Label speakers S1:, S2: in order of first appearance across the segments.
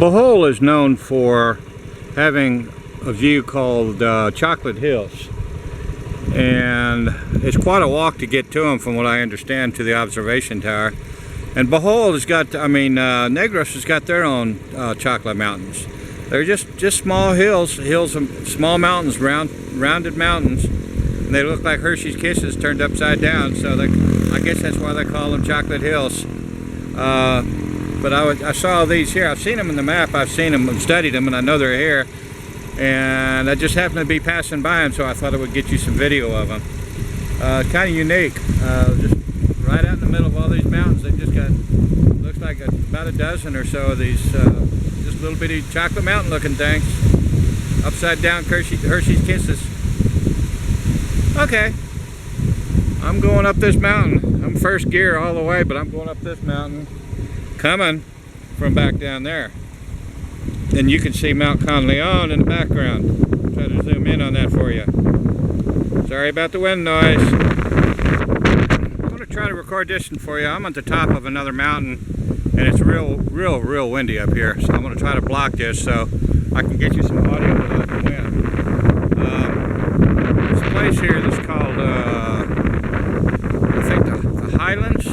S1: Bacolod is known for having a view called Chocolate Hills, and it's quite a walk to get to them, from what I understand, to the observation tower. And Bacolod has got, Negros has got their own chocolate mountains. They're just small hills of small mountains, rounded mountains, and they look like Hershey's Kisses turned upside down. So I guess that's why they call them Chocolate Hills. But I saw these here. I've seen them in the map. I've seen them and studied them, and I know they're here. And I just happened to be passing by them, so I thought I would get you some video of them. Kind of unique. Just right out in the middle of all these mountains, they've just got, looks like about a dozen or so of these just little bitty chocolate mountain looking things. Upside down Hershey's Kisses. Okay. I'm going up this mountain. I'm first gear all the way, but I'm going up this mountain, coming from back down there. And you can see Mount Conleone in the background. Try to zoom in on that for you. Sorry about the wind noise. I'm going to try to record this one for you. I'm at the top of another mountain, and it's real windy up here. So I'm going to try to block this so I can get you some audio without the wind. This place here that's called, I think the Highlands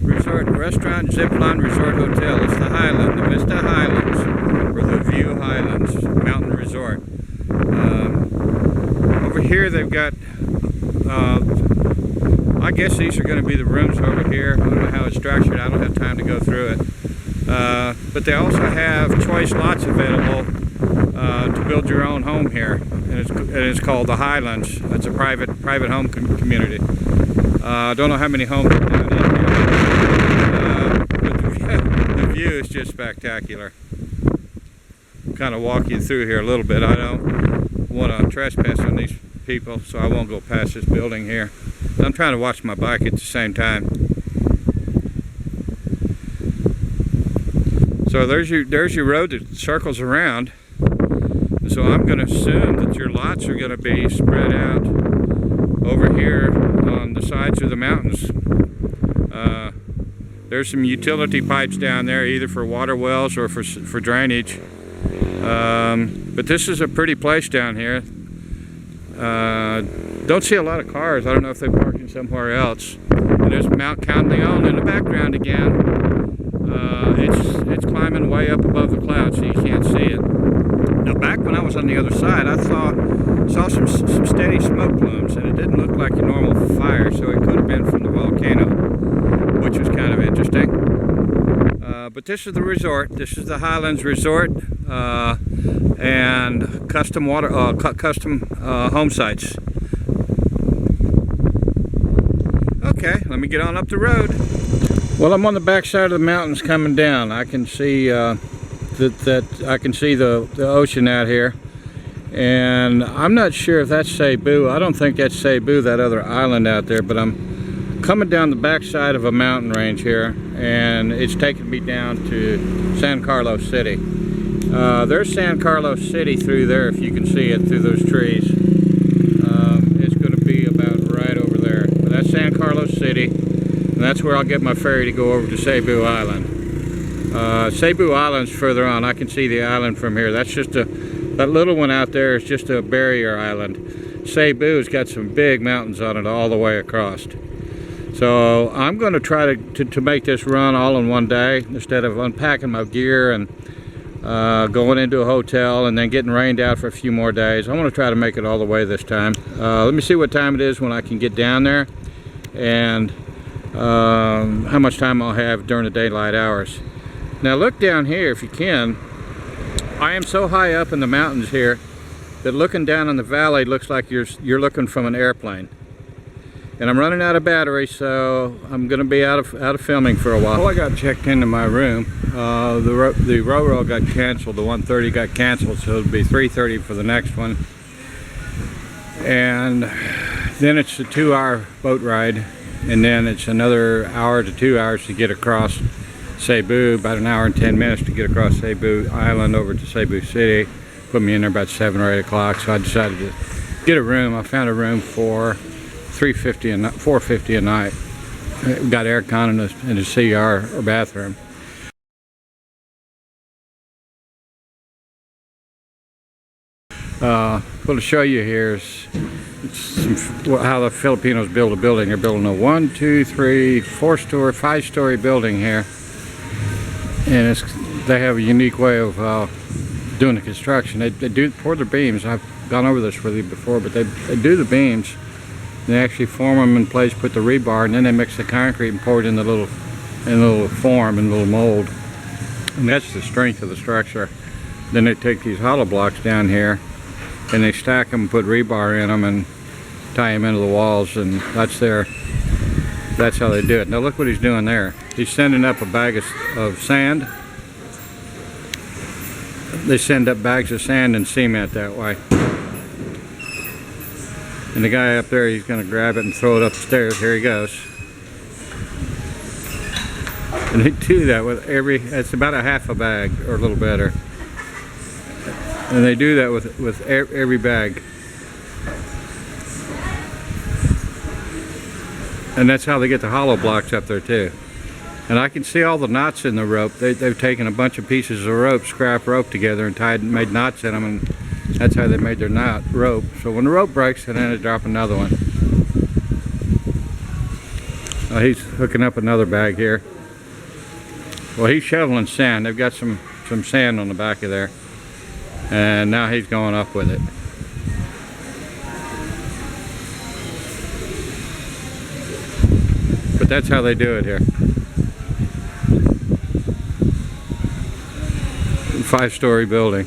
S1: Resort Restaurant Zipline Resort Hotel. It's the Highland, the Vista Highlands, or the View Highlands Mountain Resort. Over here they've got, I guess these are going to be the rooms over here. I don't know how it's structured. I don't have time to go through it. But they also have choice lots available to build your own home here, and it's called the Highlands. It's a private home community. I don't know how many homes are down in here, but the view is just spectacular. Kind of walk you through here a little bit. I don't want to trespass on these people, so I won't go past this building here. I'm trying to watch my bike at the same time. So there's your road that circles around. So I'm going to assume that your lots are going to be spread out over here on the sides of the mountains. There's some utility pipes down there, either for water wells or for drainage. But this is a pretty place down here. Don't see a lot of cars. I don't know if they're parking somewhere else. And there's Mount Conleone in the background again. It's climbing way up above the clouds, so you can't see it. Now, back when I was on the other side, I saw some steady smoke plumes, and it didn't look like a normal fire, so it could have been from the volcano, which was kind of interesting. But this is the resort. This is the Highlands Resort, and custom home sites. Okay, let me get on up the road. Well, I'm on the back side of the mountains coming down. I can see I can see the ocean out here, and I'm not sure if that's Cebu. I don't think that's Cebu, that other island out there, but I'm coming down the back side of a mountain range here, and it's taking me down to San Carlos City. There's San Carlos City through there, if you can see it through those trees. It's going to be about right over there. But that's San Carlos City, and that's where I'll get my ferry to go over to Cebu Island. Cebu Island's further on. I can see the island from here. That's just that little one out there is just a barrier island. Cebu's got some big mountains on it all the way across. So I'm going to try to make this run all in one day, instead of unpacking my gear and going into a hotel and then getting rained out for a few more days. I want to try to make it all the way this time. Let me see what time it is when I can get down there, and how much time I'll have during the daylight hours. Now look down here if you can. I am so high up in the mountains here that looking down on the valley looks like you're looking from an airplane. And I'm running out of battery, so I'm going to be out of filming for a while. Well, I got checked into my room. The railroad got canceled. The 1:30 got canceled, so it'll be 3:30 for the next one. And then it's a 2-hour boat ride, and then it's another hour to 2 hours to get across Cebu, about an hour and 10 minutes to get across Cebu Island over to Cebu City. Put me in there about 7 or 8 o'clock, so I decided to get a room. I found a room for $450 a night. Got air con in the CR or bathroom. What I'll show you here is how the Filipinos build a building. They're building a 1, 2, 3, 4-story, 5-story building here, and they have a unique way of doing the construction. They do pour their beams. I've gone over this with you before, but they do the beams. They actually form them in place, put the rebar, and then they mix the concrete and pour it in the little form, in a little mold. And that's the strength of the structure. Then they take these hollow blocks down here and they stack them, put rebar in them, and tie them into the walls, and that's how they do it. Now look what he's doing there. He's sending up a bag of sand. They send up bags of sand and cement that way. And the guy up there, he's going to grab it and throw it up the stairs. Here he goes. And they do that with it's about a half a bag or a little better. And they do that with every bag. And that's how they get the hollow blocks up there too. And I can see all the knots in the rope. They've taken a bunch of pieces of rope, scrap rope together, and made knots in them, and that's how they made their knot rope. So when the rope breaks, then they drop another one. He's hooking up another bag here. Well, he's shoveling sand. They've got some sand on the back of there, and now he's going up with it. But that's how they do it here. 5-story building.